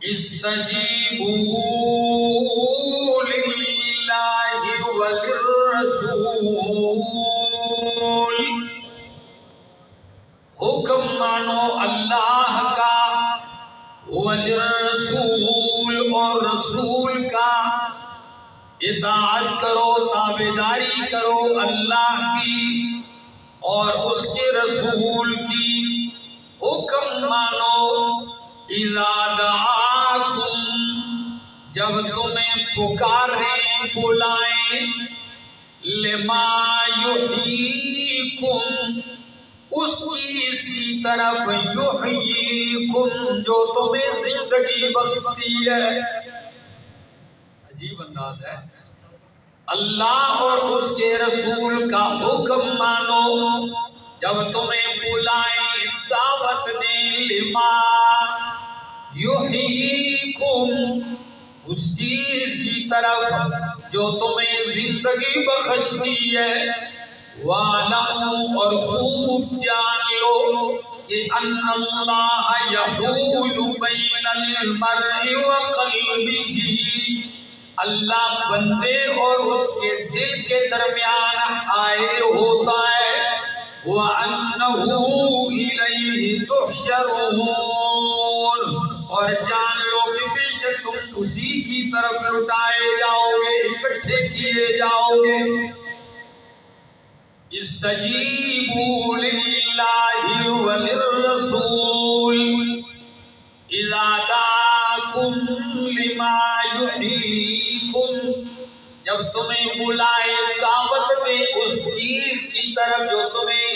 استجیبوا للہ وللرسول، حکم مانو اللہ کا، وللرسول اور رسول کا، اطاعت کرو، تابعداری کرو اللہ کی اور اس کے رسول کی، حکم مانو اذا دعاکم، جب تمہیں پکاریں بلائیں، لما یحییکم، اس چیز کی طرف، یحییکم جو تمہیں زندگی بخشتی ہے۔ عجیب انداز ہے، اللہ اور اس کے رسول کا حکم مانو جب تمہیں بلائیں، دعوت دیں، لما یحییکم، اس چیز کی طرف جو تمہیں زندگی بخشتی ہے، وَاعْلَمُوا، اور خوب جان لو کہ ان اللہ یحول بین المرء وقلبہ، اللہ بندے اور اس کے دل کے درمیان حائل ہوتا ہے، وَأَنَّهُ إِلَيْهِ تُحْشَرُونَ، اور جان لو کہ بے شک تم اسی کی طرف لٹائے جاؤ گے، اکٹھے کیے جاؤ گے۔ استجیبوا للہ وللرسول اذا دعاکم لما یحییکم، جب تمہیں بلائے، دعوت دے اس چیز کی طرف جو تمہیں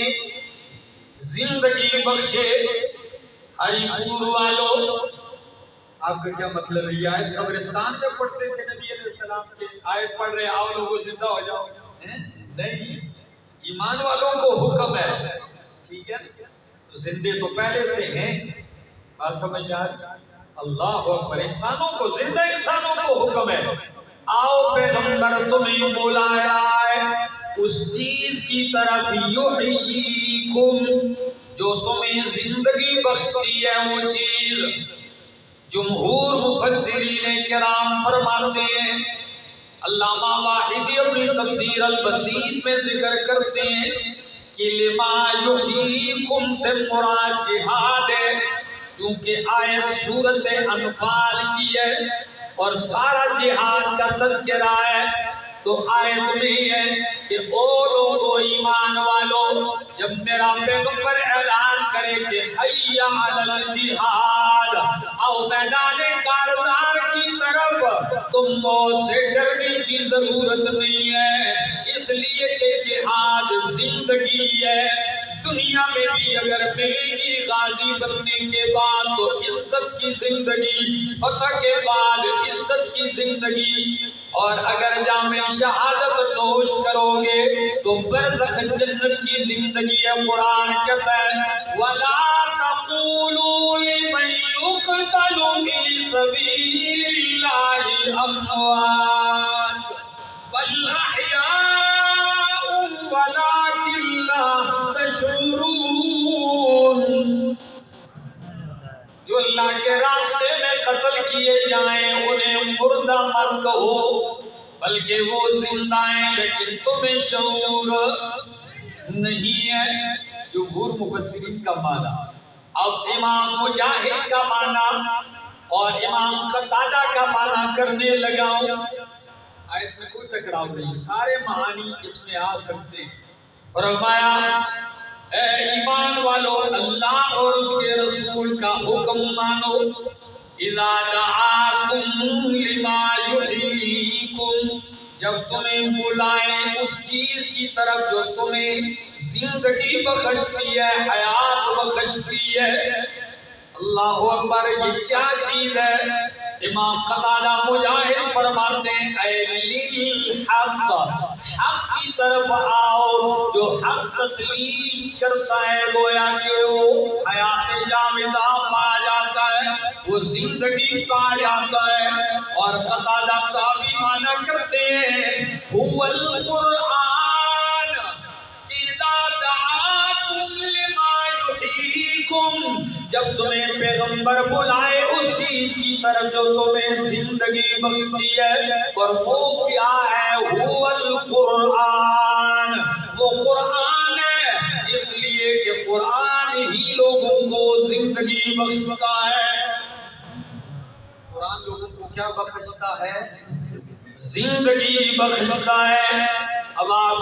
زندگی بخشے۔ ہری پور والوں، آپ کا کیا مطلب ہے؟ یہ آیت قبرستان میں پڑھتے تھے نبی علیہ السلام کے، آیت پڑھ رہے آؤ لوگوں زندہ ہو جاؤ؟ نہیں، ایمان والوں کو حکم ہے، ٹھیک ہے، تو زندے تو پہلے سے ہیں، بات سمجھ جائے، اللہ اکبر، انسانوں کو، زندہ انسانوں کو حکم ہے، آؤ پیغمبر تمہیں بلا رہا ہے اس چیز کی طرف، یحییکم جو تمہیں زندگی بخشتی ہے، وہ چیز۔ جمہور مفسرین کرام فرماتے ہیں، علامہ واحدی اپنی تفسیر البسیط میں ذکر کرتے ہیں کہ لما یحییکم سے مراد جہاد ہے، کیونکہ آیت سورۃ انفال کی ہے اور سارا جہاد کا تذکرہ ہے، تو آیت میں ہے کہ او لوگو ایمان والو، جب میرا پیغمبر اعلان کرے کہ حی علی الجہاد، او میدان کارزار کی طرف، تم موت سے ڈرنے کی ضرورت نہیں ہے، اس لیے کہ جہاد زندگی ہے، دنیا میں بھی اگر ملے گی غازی بننے کے بعد تو عزت کی زندگی، فتح کے بعد عزت کی زندگی، اور اگر جام شہادت نوش کرو گے تو برزخ جنت کی زندگی ہے۔ قرآن کہتا ہے وَلَا تَقُولُوا لِمَن يُقْتَلُ فِي سَبِيلِ اللَّهِ أَمْوَاتٌ بَلْ أَحْيَاءٌ وَلَٰكِن لَّا تَشْعُرُونَ، جو اللہ کے راستے میں قتل کیے جائیں انہیں مردہ مت کہو، بلکہ وہ زندہ ہیں لیکن تمہیں شعور نہیں ہے۔ جمہور مفسرین کا معنی، اب امام مجاہد کا معنی اور امام قتادہ کا معنی کرنے لگاؤں، آیت میں کوئی ٹکراؤ نہیں، سارے معانی اس میں آ سکتے ہیں۔ فرمایا اے ایمان والو، اللہ اور اس کے رسول کا حکم مانو، اذا دعاکم لما یحییکم، جب تمہیں بلائیں اس چیز کی طرف جو تمہیں زندگی بخشتی ہے، حیات بخشتی ہے۔ اللہ اکبر، یہ کیا چیز ہے؟ امام قتادہ مجاہد فرماتے ہیں اے للحق، حق کی طرف آؤ، جو حق تسلیم کرتا ہے گویا کہ وہ حیات جامدہ پا جاتا ہے، وہ زندگی پا جاتا ہے۔ اور قتادہ کا بھی معنی کرتے ہیں هو القرآن اذا دعاکم لما یحییکم، جب تمہیں پیغمبر بلائے اس چیز کی طرف جو تمہیں زندگی بخشتی ہے، اور وہ کیا ہے؟ هو القرآن، وہ قرآن ہے، اس لیے کہ قرآن ہی لوگوں کو زندگی بخشتا ہے۔ قرآن لوگوں کو کیا بخشتا ہے؟ زندگی بخشتا ہے۔ اب آپ